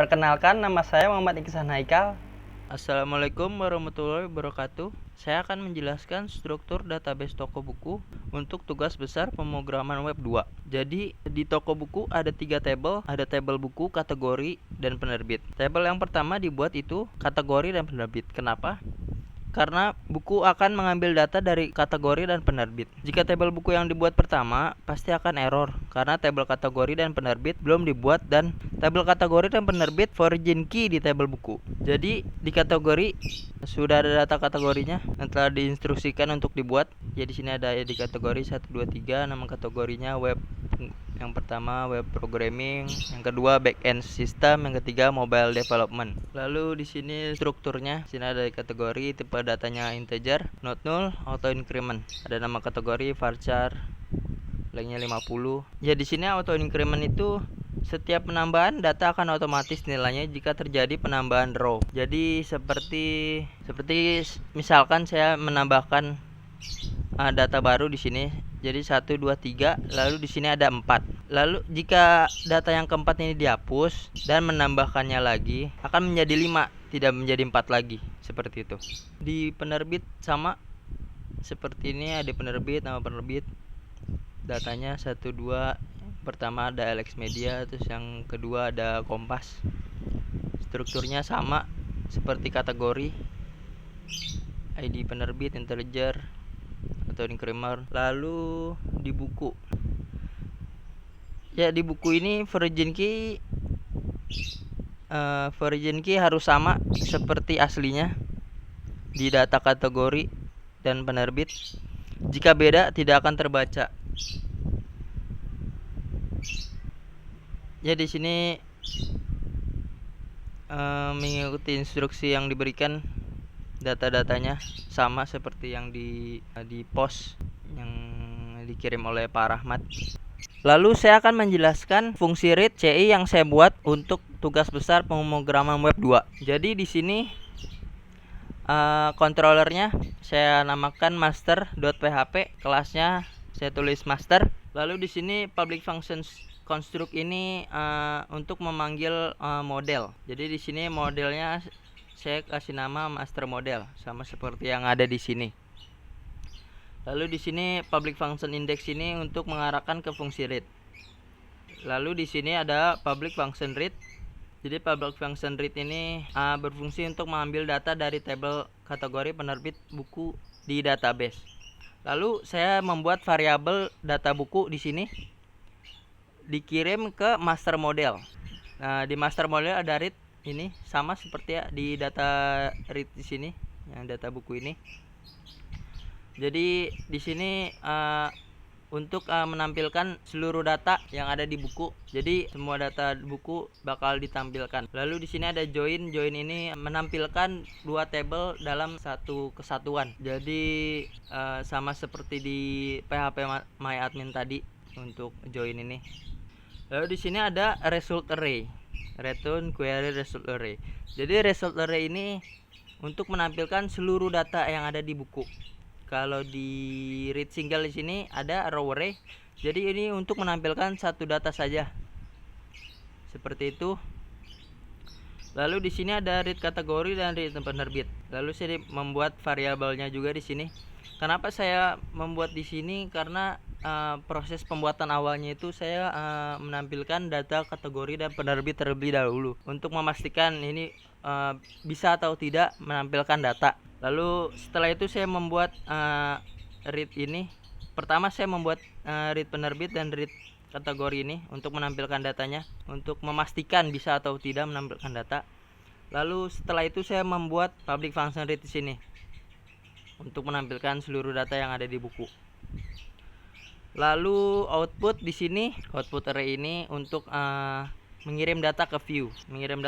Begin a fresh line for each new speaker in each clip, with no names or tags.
Perkenalkan, nama saya Muhammad Iksan Haikal.
Assalamualaikum warahmatullahi wabarakatuh. Saya akan menjelaskan struktur database toko buku untuk tugas besar pemrograman web 2. Jadi di toko buku ada 3 tabel, ada tabel buku, kategori, dan penerbit. Tabel yang pertama dibuat itu kategori dan penerbit. Kenapa? Karena buku akan mengambil data dari kategori dan penerbit. Jika tabel buku yang dibuat pertama, pasti akan error karena tabel kategori dan penerbit belum dibuat dan tabel kategori dan penerbit foreign key di tabel buku. Jadi di kategori sudah ada data kategorinya yang telah diinstruksikan untuk dibuat. Ya di sini ada di kategori 1 2 3, nama kategorinya web. Yang pertama web programming, yang kedua back end system, yang ketiga mobile development. Lalu di sini strukturnya, di sini ada kategori tipe datanya integer, not null, auto increment. Ada nama kategori varchar, nilainya 50. Ya di sini auto increment itu setiap penambahan data akan otomatis nilainya jika terjadi penambahan row. Jadi seperti misalkan saya menambahkan data baru di sini. Jadi 1 2 3, lalu di sini ada 4. Lalu jika data yang keempat ini dihapus dan menambahkannya lagi akan menjadi 5, tidak menjadi 4 lagi, seperti itu. Di penerbit sama seperti ini, ada penerbit, nama penerbit, datanya 1 2. Pertama ada Alex Media, terus yang kedua ada Kompas. Strukturnya sama seperti kategori, ID penerbit, integer atau increment. Lalu di buku, ya di buku ini foreign key harus sama seperti aslinya di data kategori dan penerbit. Jika beda tidak akan terbaca. Ya di sini mengikuti instruksi yang diberikan, data-datanya sama seperti yang di post yang dikirim oleh Pak Rahmat. Lalu saya akan menjelaskan fungsi read CI yang saya buat untuk tugas besar pemrograman web 2. Jadi di sini controllernya saya namakan master.php, kelasnya saya tulis master. Lalu di sini public functions construct ini untuk memanggil model. Jadi di sini modelnya saya kasih nama master model, sama seperti yang ada di sini. Lalu di sini public function index ini untuk mengarahkan ke fungsi read. Lalu di sini ada public function read. Jadi public function read ini berfungsi untuk mengambil data dari tabel kategori penerbit buku di database. Lalu saya membuat variabel data buku di sini dikirim ke master model. Nah, di master model ada read ini sama seperti di data read di sini, yang data buku ini. Jadi di sini untuk menampilkan seluruh data yang ada di buku. Jadi semua data buku bakal ditampilkan. Lalu di sini ada join. Join ini menampilkan 2 tabel dalam satu kesatuan. Jadi sama seperti di PHP MyAdmin tadi untuk join ini. Lalu di sini ada result array. Return query result array. Jadi result array ini untuk menampilkan seluruh data yang ada di buku. Kalau di read single di sini ada row array. Jadi ini untuk menampilkan satu data saja. Seperti itu. Lalu di sini ada read kategori dan read penerbit. Lalu saya membuat variabelnya juga di sini. Kenapa saya membuat di sini? Karena proses pembuatan awalnya itu saya menampilkan data kategori dan penerbit terlebih dahulu untuk memastikan ini bisa atau tidak menampilkan data. Lalu setelah itu saya membuat read ini. Pertama saya membuat read penerbit dan read kategori ini untuk menampilkan datanya, untuk memastikan bisa atau tidak menampilkan data. Lalu setelah itu saya membuat public function read di sini untuk menampilkan seluruh data yang ada di buku. Lalu output di sini, output array ini untuk mengirim data ke view, mengirim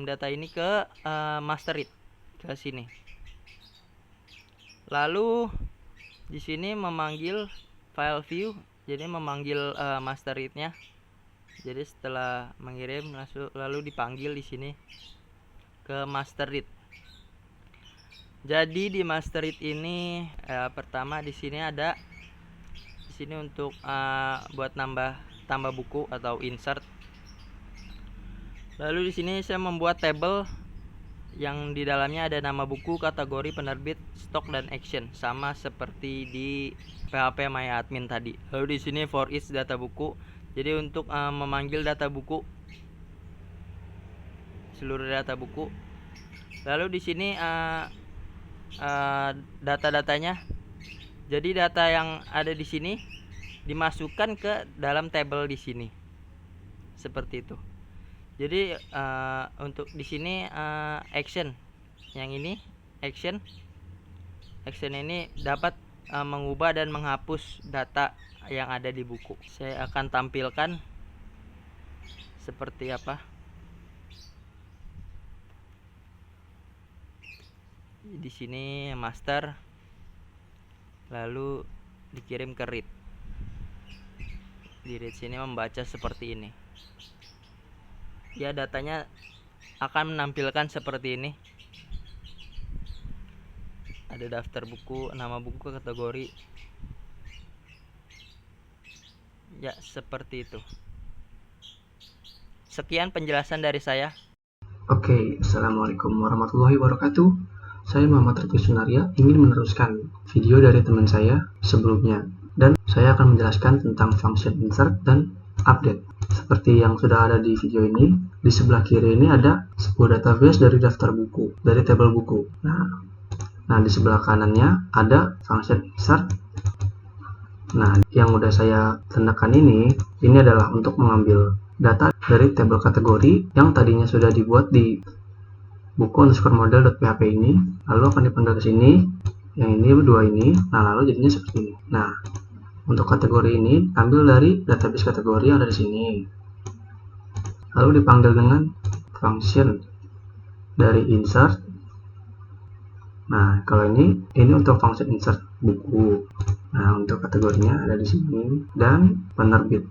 data ini ke master read ke sini. Lalu di sini memanggil file view, jadi memanggil master read-nya. Jadi setelah mengirim lalu dipanggil di sini ke master read. Jadi di master read ini pertama di sini ada untuk buat tambah buku atau insert. Lalu di sini saya membuat tabel yang di dalamnya ada nama buku, kategori, penerbit, stok, dan action, sama seperti di PHP MyAdmin tadi. Lalu di sini for each data buku. Jadi untuk memanggil data buku, seluruh data buku. Lalu di sini data-datanya. Jadi data yang ada di sini dimasukkan ke dalam tabel di sini. Seperti itu. Jadi untuk di sini action, yang ini action ini dapat mengubah dan menghapus data yang ada di buku. Saya akan tampilkan seperti apa. Di sini master, lalu dikirim ke read. Di read sini membaca seperti ini. Ya, datanya akan menampilkan seperti ini. Ada daftar buku, nama buku, kategori. Ya, seperti itu. Sekian penjelasan dari saya.
Oke, Assalamualaikum warahmatullahi wabarakatuh. Saya Muhammad Rifki Sunaria ingin meneruskan video dari teman saya sebelumnya. Dan saya akan menjelaskan tentang function insert dan update. Seperti yang sudah ada di video ini, di sebelah kiri ini ada sebuah database dari daftar buku, dari tabel buku. Nah di sebelah kanannya ada function insert. Nah, yang udah saya tandakan ini adalah untuk mengambil data dari tabel kategori yang tadinya sudah dibuat di buku_model.php ini, lalu akan dipindah ke sini, yang ini dua ini. Nah, lalu jadinya seperti ini. Nah, untuk kategori ini ambil dari database kategori yang ada di sini, lalu dipanggil dengan function dari insert. Nah, kalau ini untuk function insert buku. Nah, untuk kategorinya ada di sini dan penerbit.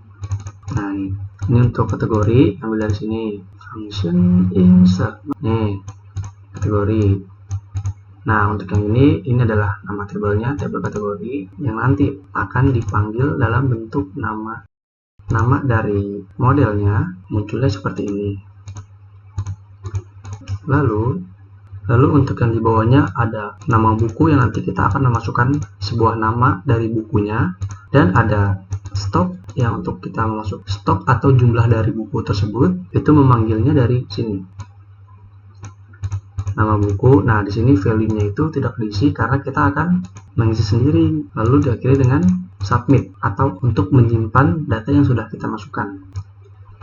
Nah, ini untuk kategori ambil dari sini, function insert. Nih, kategori. Nah, untuk yang ini adalah nama tabelnya, tabel kategori yang nanti akan dipanggil dalam bentuk nama. Nama dari modelnya munculnya seperti ini. Lalu untuk yang di bawahnya ada nama buku yang nanti kita akan memasukkan sebuah nama dari bukunya, dan ada stok yang untuk kita masuk stok atau jumlah dari buku tersebut, itu memanggilnya dari sini. Nama buku. Nah, di sini value-nya itu tidak diisi karena kita akan mengisi sendiri. Lalu diakhiri dengan submit atau untuk menyimpan data yang sudah kita masukkan.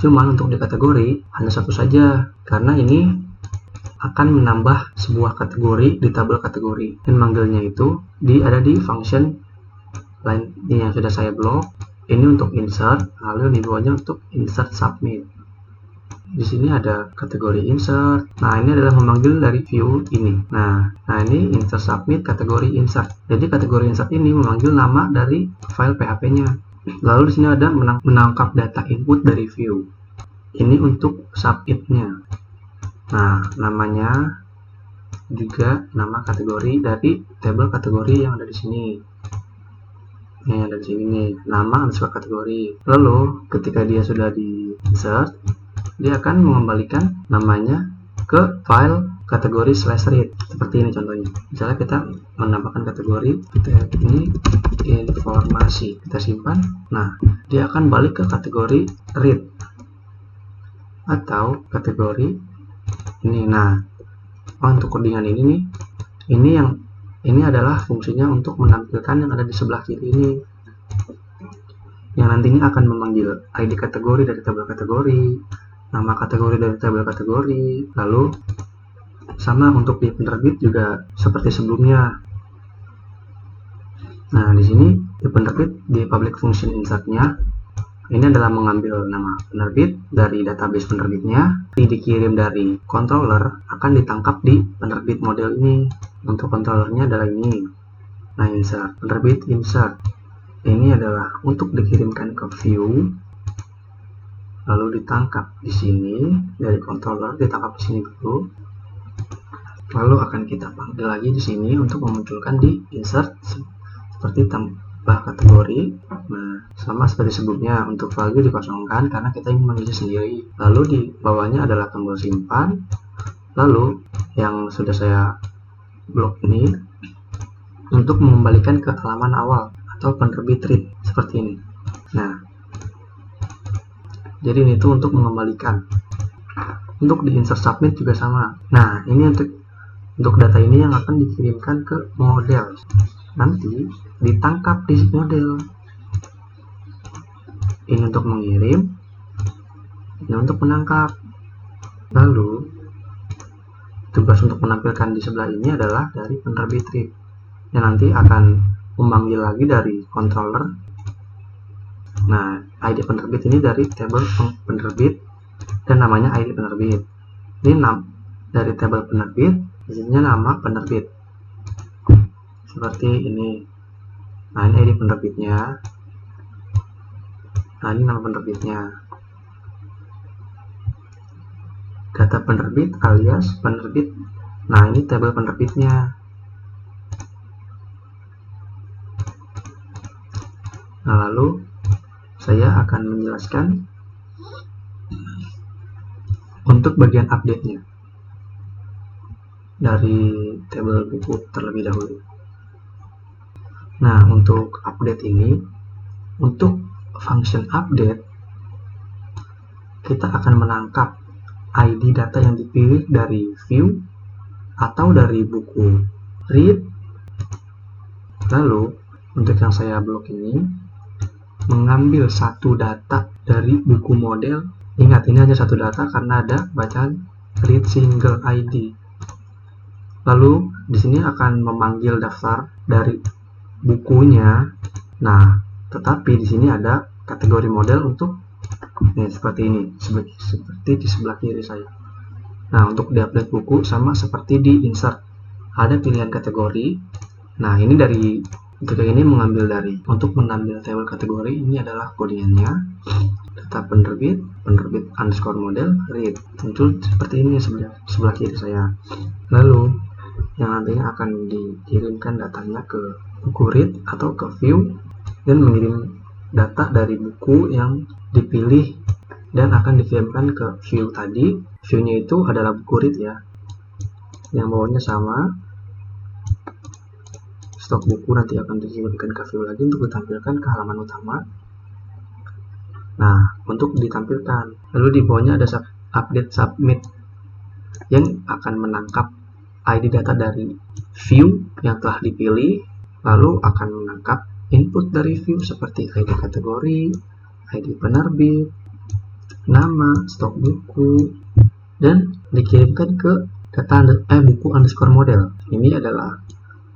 Cuman untuk di kategori hanya satu saja karena ini akan menambah sebuah kategori di tabel kategori, dan manggilnya itu ada di function lain ini yang sudah saya blok. Ini untuk insert, lalu di bawahnya untuk insert submit. Di sini ada kategori insert. Nah, ini adalah memanggil dari view ini. Nah ini insert submit kategori insert. Jadi kategori insert ini memanggil nama dari file PHP-nya. Lalu di sini ada menangkap data input dari view. Ini untuk submit-nya. Nah, namanya juga nama kategori dari tabel kategori yang ada di sini. Ini ada di sini nih, nama underscore kategori. Lalu ketika dia sudah di insert, dia akan mengembalikan namanya ke file kategori /read. Seperti ini contohnya. Misalnya kita menambahkan kategori, ini informasi, kita simpan. Nah, dia akan balik ke kategori read atau kategori ini. Nah, untuk codingan ini nih, ini adalah fungsinya untuk menampilkan yang ada di sebelah kiri ini, yang nantinya akan memanggil ID kategori dari tabel kategori, nama kategori dari tabel kategori. Lalu sama untuk di penerbit juga seperti sebelumnya. Nah, di sini di penerbit di public function insert-nya ini adalah mengambil nama penerbit dari database penerbitnya, dikirim dari controller, akan ditangkap di penerbit model ini. Untuk controllernya adalah ini. Nah, insert, penerbit insert. Ini adalah untuk dikirimkan ke view, lalu ditangkap di sini dari controller, ditangkap di sini dulu. Lalu akan kita panggil lagi di sini untuk memunculkan di insert seperti bah kategori. Nah, sama seperti sebelumnya, untuk value dikosongkan karena kita ingin mengisi sendiri. Lalu di bawahnya adalah tombol simpan. Lalu yang sudah saya blok ini untuk mengembalikan ke halaman awal atau penerbit read seperti ini. Nah, jadi ini tuh untuk mengembalikan. Untuk di insert submit juga sama. Nah, ini untuk data ini yang akan dikirimkan ke model. Nanti ditangkap di model. Ini untuk mengirim, ini untuk menangkap. Lalu tugas untuk menampilkan di sebelah ini adalah dari penerbit read, yang nanti akan memanggil lagi dari controller. Nah, ID penerbit ini dari table penerbit dan namanya ID penerbit. Ini dari table penerbit, isinya nama penerbit seperti ini. Nah, ini ID penerbitnya. Nah, ini nama penerbitnya. Data penerbit alias penerbit. Nah, ini tabel penerbitnya. Nah, lalu saya akan menjelaskan untuk bagian update-nya dari tabel buku terlebih dahulu. Nah, untuk update ini, untuk function update, kita akan menangkap ID data yang dipilih dari view atau dari buku read. Lalu, untuk yang saya blok ini, mengambil satu data dari buku model. Ingat, ini hanya satu data karena ada bacaan read single ID. Lalu, di sini akan memanggil daftar dari bukunya. Nah, tetapi di sini ada kategori model untuk seperti ini, seperti di sebelah kiri saya. Nah, untuk di update buku sama seperti di insert, ada pilihan kategori. Nah, ini dari ketika ini mengambil dari untuk mengambil tabel kategori, ini adalah kodenya data penerbit underscore model read, muncul seperti ini sebelah kiri saya. Lalu yang nantinya akan dikirimkan datanya ke buku read atau ke view dan mengirim data dari buku yang dipilih dan akan dikirimkan ke view tadi. View-nya itu adalah buku read ya, yang bawahnya sama. Stok buku nanti akan dikirimkan ke view lagi untuk ditampilkan ke halaman utama. Nah, untuk ditampilkan, lalu di bawahnya ada update submit yang akan menangkap ID data dari view yang telah dipilih, lalu akan menangkap input dari view seperti ID kategori, ID penerbit, nama, stok buku, dan dikirimkan ke data buku underscore model. Ini adalah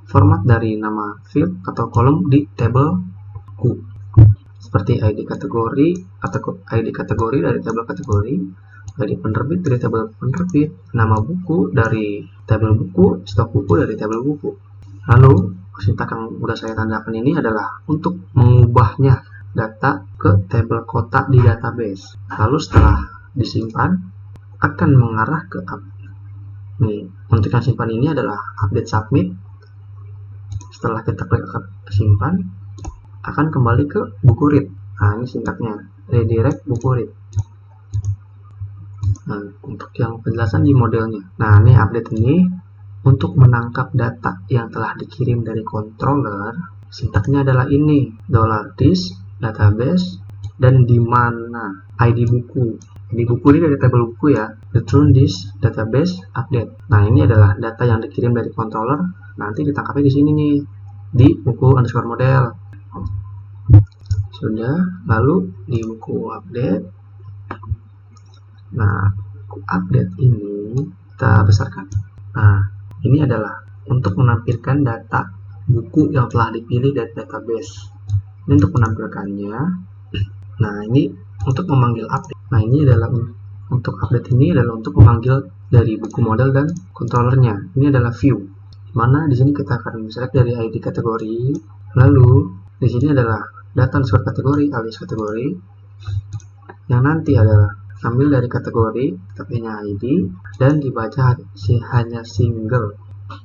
format dari nama field atau kolom di tabel buku, seperti ID kategori atau ID kategori dari tabel kategori, ID penerbit dari tabel penerbit, nama buku dari tabel buku, stok buku dari tabel buku. Lalu sintak yang sudah saya tandakan ini adalah untuk mengubahnya data ke tabel kotak di database. Lalu setelah disimpan akan mengarah ke nih, untuk yang simpan ini adalah update submit. Setelah kita klik simpan, akan kembali ke buku read. Nah, ini sintaknya redirect buku read. Nah, untuk yang penjelasan di modelnya, nah ini update ini untuk menangkap data yang telah dikirim dari controller. Sintaknya adalah ini $this database dan di mana ID buku. Di buku ini dari tabel buku ya, return this database update. Nah, ini adalah data yang dikirim dari controller, nanti ditangkapnya di sini nih, di buku underscore model. Sudah, lalu di buku update. Nah, buku update ini kita besarkan. Nah, ini adalah untuk menampilkan data buku yang telah dipilih dari database. Ini untuk menampilkannya. Nah, ini untuk memanggil update. Nah, ini adalah untuk update ini adalah untuk memanggil dari buku model dan controllernya. Ini adalah view. Mana di sini kita akan select dari ID kategori. Lalu di sini adalah data underscore kategori alias kategori. Yang nanti adalah ambil dari kategori, tapi hanya ID dan dibaca hanya single.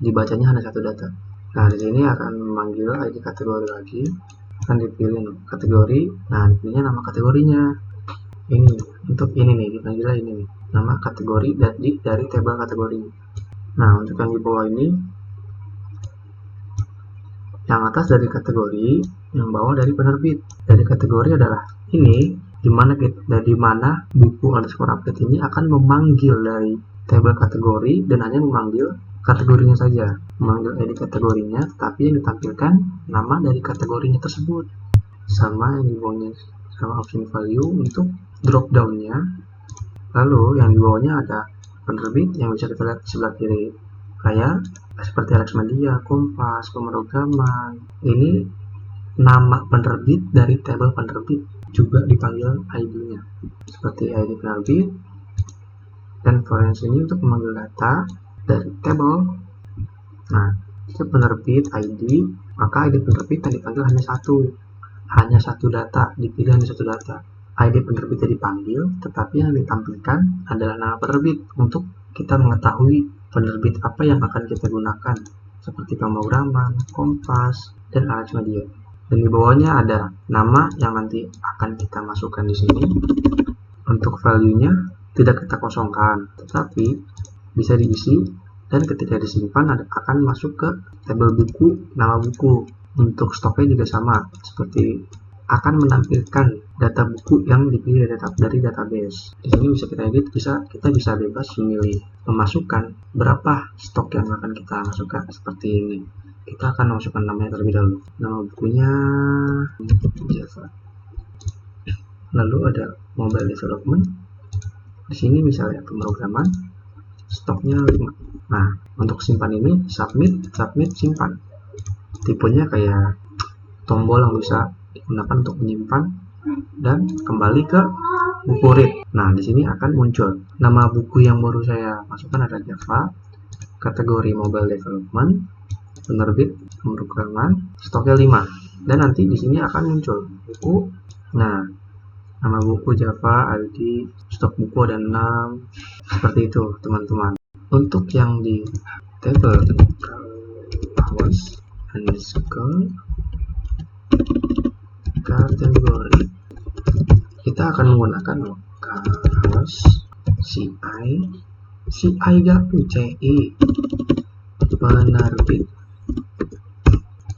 Dibacanya hanya satu data. Nah, di sini akan memanggil ID kategori lagi. akan dipilih kategori. Nah, dipilihnya nama kategorinya. Ini untuk ini nih, dipanggilnya ini nih, nama kategori dari tabel kategori. Nah, untuk yang di bawah ini, yang atas dari kategori, yang bawah dari penerbit. Dari kategori adalah ini, di mana buku underscore update ini akan memanggil dari tabel kategori dan hanya memanggil kategorinya saja, memanggil ID kategorinya, tapi yang ditampilkan nama dari kategorinya tersebut. Sama yang di bawahnya, sama option value untuk drop down-nya. Lalu yang di bawahnya ada penerbit yang bisa kita lihat di sebelah kiri layar, seperti Alex Media, Kompas, Pemrograman. Ini nama penerbit dari tabel penerbit, juga dipanggil ID-nya, seperti ID penerbit. Dan variance ini untuk memanggil data dari tabel. Nah, jika penerbit ID, maka ID penerbit yang dipanggil hanya satu data, dipilih hanya satu data. ID penerbitnya dipanggil, tetapi yang ditampilkan adalah nama penerbit untuk kita mengetahui penerbit apa yang akan kita gunakan, seperti Pemrograman, Kompas, dan Alex Media. Dan di bawahnya ada nama yang nanti akan kita masukkan di sini. Untuk value-nya tidak kita kosongkan, tetapi bisa diisi, dan ketika disimpan akan masuk ke tabel buku, nama buku. Untuk stoknya juga sama, seperti akan menampilkan data buku yang dipilih dari database. Di sini bisa kita edit, kita bisa bebas memilih memasukkan berapa stok yang akan kita masukkan, seperti ini. Kita akan masukkan namanya terlebih dahulu. Nama bukunya Java. Lalu ada mobile development. Di sini misalnya pemrograman, stoknya 5. Nah, untuk simpan ini submit, simpan. Tipenya kayak tombol yang bisa digunakan untuk menyimpan dan kembali ke buku read. Nah, di sini akan muncul nama buku yang baru saya masukkan ada Java, kategori mobile development, penerbit pemrograman, stoknya 5. Dan nanti di sini akan muncul buku. Nah, nama buku Java, ID, stok buku ada 6. Seperti itu, teman-teman. Untuk yang di table awas underscore kategori, kita akan menggunakan kaos CI gak CI penerbit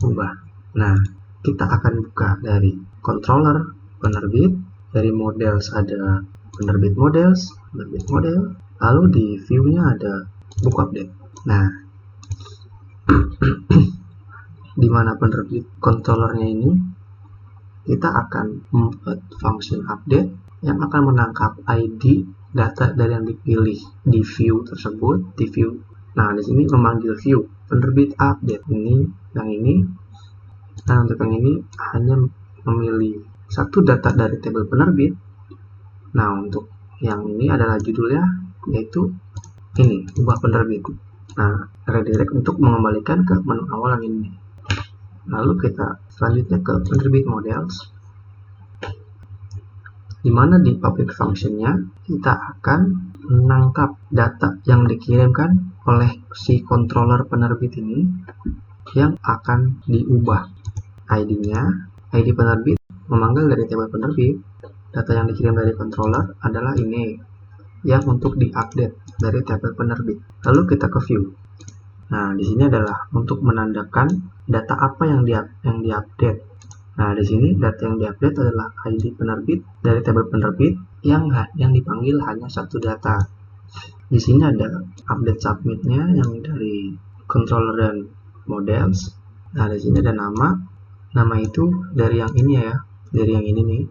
ubah. Nah, kita akan buka dari controller penerbit, dari models ada penerbit models, penerbit model, lalu di view-nya ada buku update. Nah, di mana penerbit controllernya ini, kita akan membuat function update yang akan menangkap ID data dari yang dipilih di view tersebut, di view. Nah, di sini memanggil view penerbit update ini, yang ini. Nah, untuk yang ini hanya memilih satu data dari tabel penerbit. Nah, untuk yang ini adalah judulnya, yaitu ini, ubah penerbit. Nah, redirect untuk mengembalikan ke menu awal yang ini. Lalu kita selanjutnya ke penerbit models, di mana di public function-nya kita akan menangkap data yang dikirimkan oleh si controller penerbit ini yang akan diubah. ID-nya, ID penerbit memanggil dari tabel penerbit. Data yang dikirim dari controller adalah ini, yang untuk diupdate dari tabel penerbit. Lalu kita ke view. Nah, di sini adalah untuk menandakan data apa yang diupdate. Nah, di sini data yang diupdate adalah ID penerbit dari tabel penerbit yang dipanggil hanya satu data. Di sini ada update submit-nya yang dari controller dan models. Nah, di sini ada nama. Nama itu dari yang ini ya, dari yang ini nih.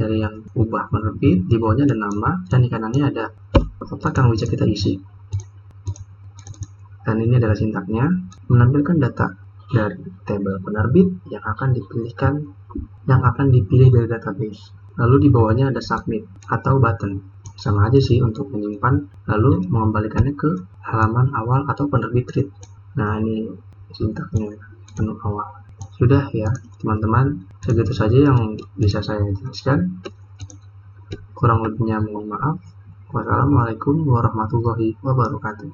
Dari yang ubah penerbit, di bawahnya ada nama, dan di kanannya ada kotak yang bisa kita isi. Dan ini adalah sintaknya, menampilkan data dari tabel penerbit yang akan dipilih dari database. Lalu di bawahnya ada submit atau button. Sama aja sih untuk menyimpan lalu mengembalikannya ke halaman awal atau penerbit read. Nah, ini sintaknya menu awal. Sudah ya teman-teman, segitu saja yang bisa saya jelaskan. Kurang lebihnya mohon maaf. Wassalamualaikum warahmatullahi wabarakatuh.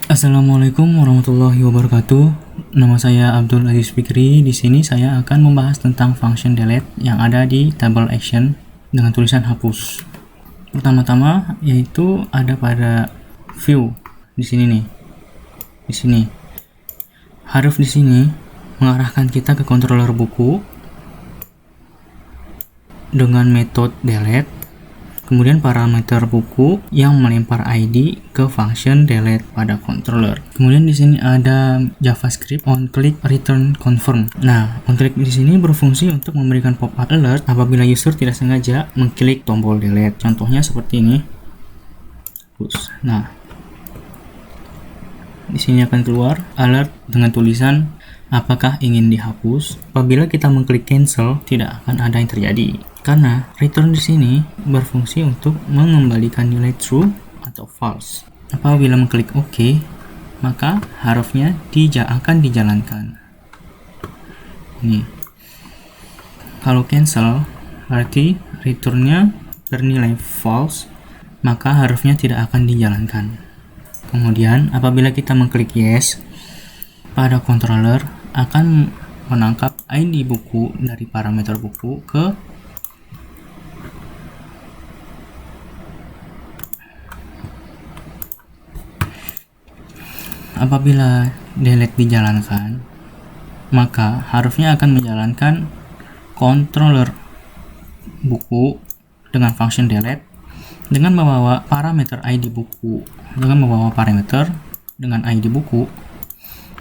Assalamualaikum warahmatullahi wabarakatuh. Nama saya Abdul Aziz Fikri. Di sini saya akan membahas tentang function delete yang ada di table action dengan tulisan hapus. Pertama-tama yaitu ada pada view di sini nih. Di sini. Huruf di sini mengarahkan kita ke controller buku dengan metode delete. Kemudian parameter buku yang melempar ID ke function delete pada controller. Kemudian di sini ada JavaScript onClick return confirm. Nah, onClick di sini berfungsi untuk memberikan pop-up alert apabila user tidak sengaja mengklik tombol delete. Contohnya seperti ini. Nah, di sini akan keluar alert dengan tulisan apakah ingin dihapus. Apabila kita mengklik cancel, tidak akan ada yang terjadi. Karena return di sini berfungsi untuk mengembalikan nilai true atau false. Apabila mengklik OK, maka hurufnya akan dijalankan. Ini. Kalau cancel, berarti returnnya bernilai false, maka hurufnya tidak akan dijalankan. Kemudian, apabila kita mengklik yes, pada controller akan menangkap ID buku dari parameter buku ke apabila delete dijalankan, maka hurufnya akan menjalankan controller buku dengan function delete dengan membawa parameter ID buku, dengan membawa parameter dengan ID buku.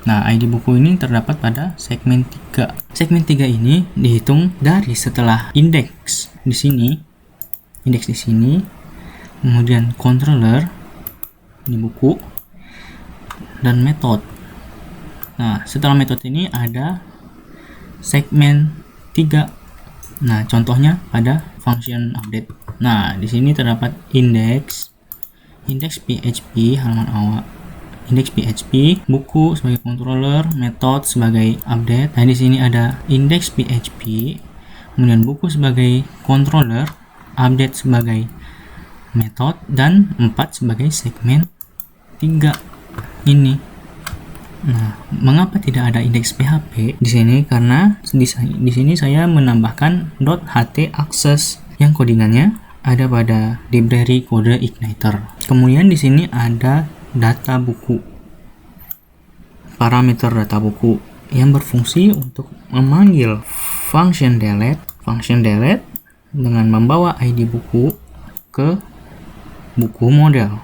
Nah, ID buku ini terdapat pada segmen 3. Segmen 3 ini dihitung dari setelah indeks di sini, kemudian controller di buku, dan metode. Nah, setelah metode ini ada segmen 3. Nah, contohnya pada function update. Nah, di sini terdapat indeks PHP halaman awal, indeks PHP, buku sebagai controller, metode sebagai update. Nah, di sini ada indeks PHP, kemudian buku sebagai controller, update sebagai metode, dan 4 sebagai segmen 3 ini. Nah, mengapa tidak ada indeks PHP di sini? Karena di sini saya menambahkan .ht access yang codingannya ada pada library kode igniter. Kemudian di sini ada data buku, parameter data buku yang berfungsi untuk memanggil function delete dengan membawa ID buku ke buku model.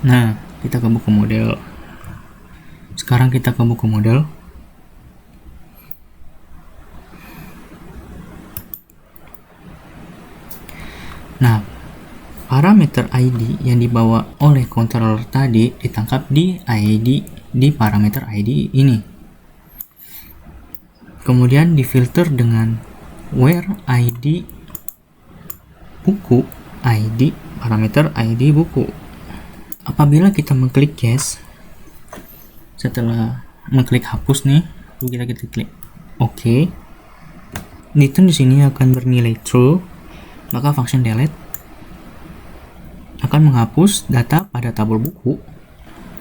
Nah, kita ke buku model. Sekarang kita ke buku model. Nah, parameter ID yang dibawa oleh controller tadi ditangkap di parameter ID ini. Kemudian difilter dengan where ID buku, parameter ID buku. Apabila kita mengklik yes, setelah mengklik hapus nih, kita klik OK. Return di sini akan bernilai true, maka function delete akan menghapus data pada tabel buku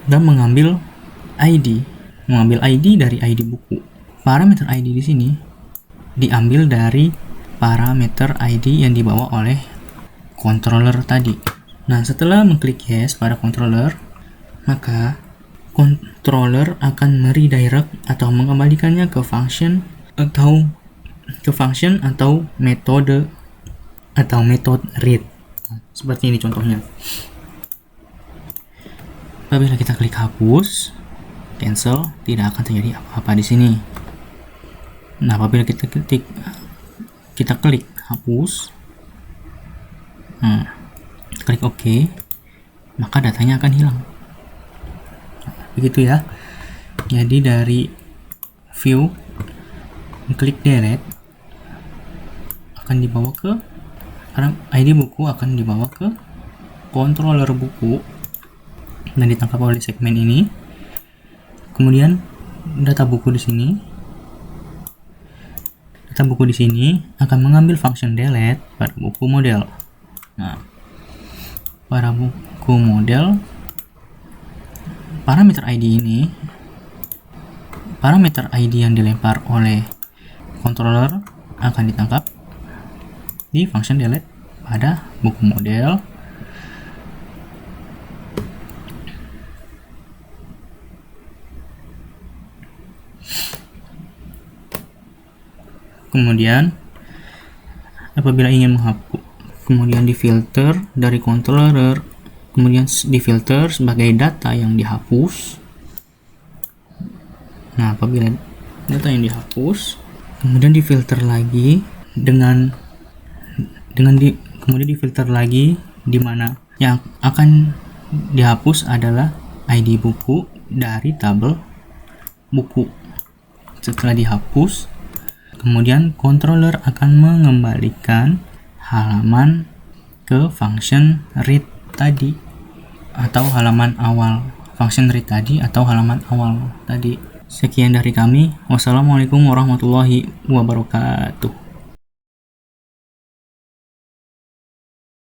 dan mengambil ID dari ID buku. Parameter ID di sini diambil dari parameter ID yang dibawa oleh controller tadi. Nah, setelah mengklik yes pada controller, maka controller akan meredirect atau mengembalikannya ke function atau metode read. Seperti ini contohnya. Apabila kita klik hapus, cancel, tidak akan terjadi apa-apa di sini. Nah, apabila kita klik hapus, klik OK, maka datanya akan hilang. Begitu ya. Jadi dari view, klik delete akan dibawa ke ID buku, akan dibawa ke controller buku dan ditangkap oleh segmen ini. Kemudian data buku di sini. Data buku di sini akan mengambil function delete pada buku model. Nah, para buku model parameter ID yang dilempar oleh controller akan ditangkap di function delete pada buku model. Kemudian apabila ingin menghapus, kemudian difilter dari controller, kemudian difilter sebagai data yang dihapus. Nah, apabila data yang dihapus, kemudian difilter lagi kemudian difilter lagi, di mana yang akan dihapus adalah ID buku dari tabel buku. Setelah dihapus, kemudian controller akan mengembalikan halaman ke function read tadi atau halaman awal. Function read tadi atau halaman awal tadi. Sekian dari kami. Wassalamualaikum warahmatullahi wabarakatuh.